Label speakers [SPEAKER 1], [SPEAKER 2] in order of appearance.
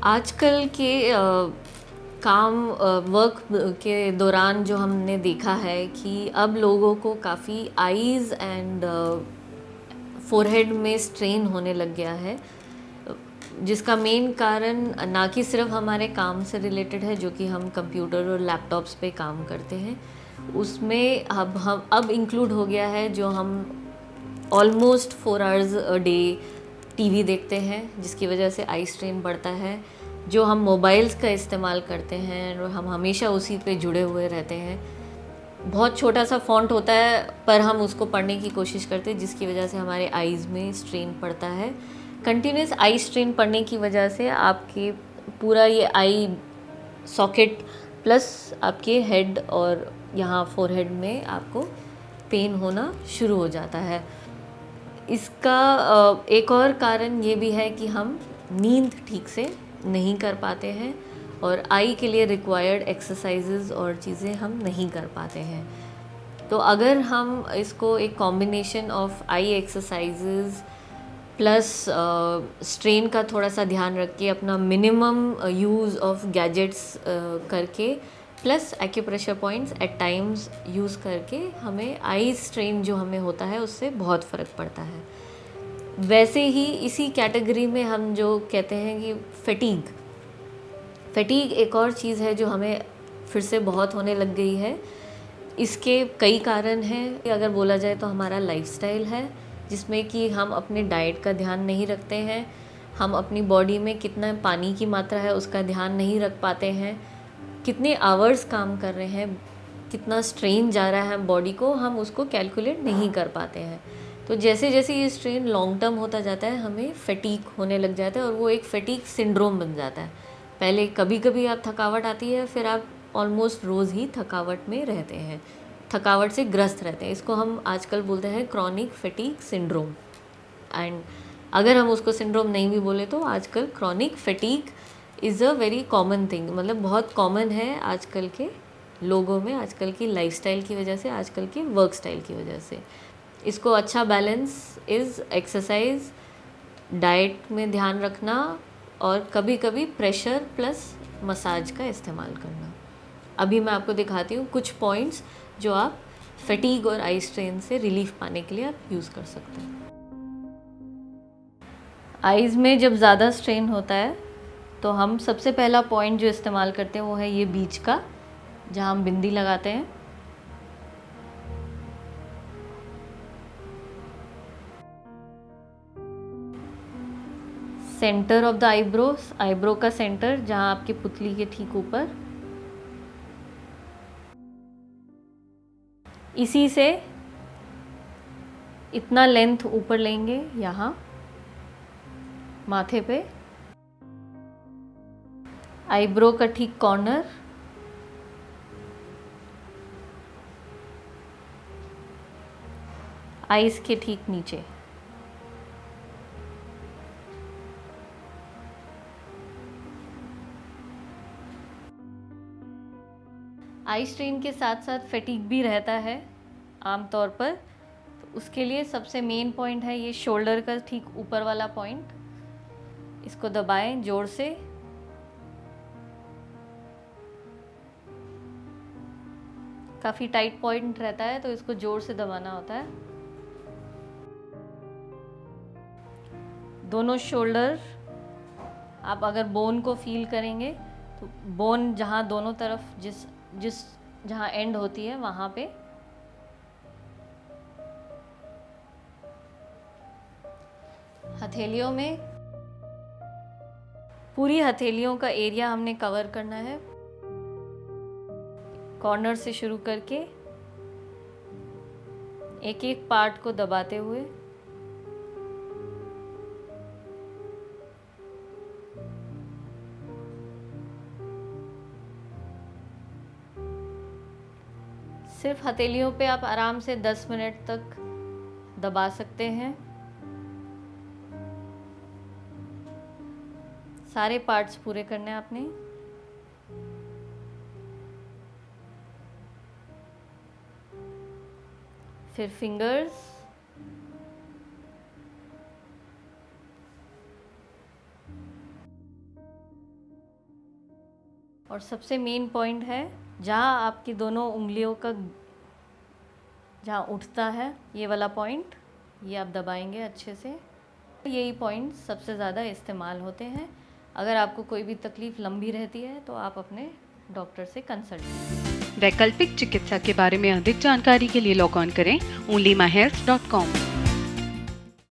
[SPEAKER 1] आजकल के काम वर्क के दौरान जो हमने देखा है कि अब लोगों को काफ़ी आईज़ एंड फोरहेड में स्ट्रेन होने लग गया है, जिसका मेन कारण ना कि सिर्फ हमारे काम से रिलेटेड है, जो कि हम कंप्यूटर और लैपटॉप्स पे काम करते हैं, उसमें अब इंक्लूड हो गया है जो हम almost 4 hours a day TV देखते हैं, जिसकी वजह से आई स्ट्रेन बढ़ता है। जो हम मोबाइल्स का इस्तेमाल करते हैं और हम हमेशा उसी पे जुड़े हुए रहते हैं। बहुत छोटा सा फॉन्ट होता है पर हम उसको पढ़ने की कोशिश करते हैं, जिसकी वजह से हमारे आईज़ में स्ट्रेन पड़ता है। कंटिन्यूस आई स्ट्रेन पड़ने की वजह से आपके पूरा ये आई सॉकेट प्लस आपके हेड और यहाँ फोरहेड में आपको पेन होना शुरू हो जाता है। इसका एक और कारण ये भी है कि हम नींद ठीक से नहीं कर पाते हैं और आई के लिए रिक्वायर्ड एक्सरसाइजेज और चीज़ें हम नहीं कर पाते हैं। तो अगर हम इसको एक combination of I exercises plus strain का थोड़ा सा ध्यान रख के अपना मिनिमम यूज़ ऑफ गैजेट्स करके plus acupressure points at times use करके हमें आई स्ट्रेन जो हमें होता है उससे बहुत फ़र्क पड़ता है। वैसे ही इसी कैटेगरी में हम जो कहते हैं कि फटीग एक और चीज़ है जो हमें फिर से बहुत होने लग गई है। इसके कई कारण हैं। अगर बोला जाए तो हमारा लाइफस्टाइल है, जिसमें कि हम अपने डाइट का ध्यान नहीं रखते हैं, हम अपनी बॉडी में कितना पानी की मात्रा है उसका ध्यान नहीं रख पाते हैं, कितने आवर्स काम कर रहे हैं, कितना स्ट्रेन जा रहा है बॉडी को, हम उसको कैलकुलेट नहीं कर पाते हैं। तो जैसे जैसे ये स्ट्रेन लॉन्ग टर्म होता जाता है हमें फटीग होने लग जाता है और वो एक फटीग सिंड्रोम बन जाता है। पहले कभी कभी आप थकावट आती है, फिर आप ऑलमोस्ट रोज़ ही थकावट में रहते हैं, थकावट से ग्रस्त रहते हैं। इसको हम आजकल बोलते हैं क्रॉनिक फटीग सिंड्रोम। एंड अगर हम उसको सिंड्रोम नहीं भी बोले तो आजकल chronic fatigue is a very common thing, मतलब बहुत कॉमन है आजकल के लोगों में, आजकल की लाइफस्टाइल की वजह से, आजकल के वर्क स्टाइल की वजह से। इसको अच्छा बैलेंस इज़ एक्सरसाइज, डाइट में ध्यान रखना और कभी कभी प्रेशर प्लस मसाज का इस्तेमाल करना। अभी मैं आपको दिखाती हूँ कुछ पॉइंट्स जो आप फटीग और आई स्ट्रेन से रिलीफ पाने के लिए आप यूज़ कर सकते हैं। आइज़ में जब ज़्यादा स्ट्रेन होता है तो हम सबसे पहला पॉइंट जो इस्तेमाल करते हैं वो है ये बीच का, जहाँ हम बिंदी लगाते हैं। Centre of the eyebrows, eyebrow का सेंटर जहाँ आपकी पुतली के ठीक ऊपर, इसी से इतना लेंथ ऊपर लेंगे यहाँ माथे पे, आईब्रो का ठीक कॉर्नर, आईज के ठीक नीचे। आई स्ट्रेन के साथ साथ फटीग भी रहता है आमतौर पर, तो उसके लिए सबसे मेन पॉइंट है ये शोल्डर का ठीक ऊपर वाला पॉइंट। इसको दबाएं जोर से, काफ़ी टाइट पॉइंट रहता है तो इसको जोर से दबाना होता है। दोनों शोल्डर आप अगर बोन को फील करेंगे तो बोन जहाँ दोनों तरफ जिस जिस जहाँ एंड होती है वहाँ पे हथेलियों में, पूरी हथेलियों का एरिया हमने कवर करना है, कॉर्नर से शुरू करके एक एक पार्ट को दबाते हुए। सिर्फ हथेलियों पे आप आराम से 10 मिनट तक दबा सकते हैं। सारे पार्ट्स पूरे करने हैं आपने। फिर फिंगर्स, और सबसे मेन पॉइंट है, जहाँ आपकी दोनों उंगलियों का जहाँ उठता है ये वाला पॉइंट, ये आप दबाएंगे अच्छे से। यही पॉइंट सबसे ज़्यादा इस्तेमाल होते हैं। अगर आपको कोई भी तकलीफ़ लंबी रहती है तो आप अपने डॉक्टर से कंसल्ट करें।
[SPEAKER 2] वैकल्पिक चिकित्सा के बारे में अधिक जानकारी के लिए लॉग ऑन करें onlymahealth.com।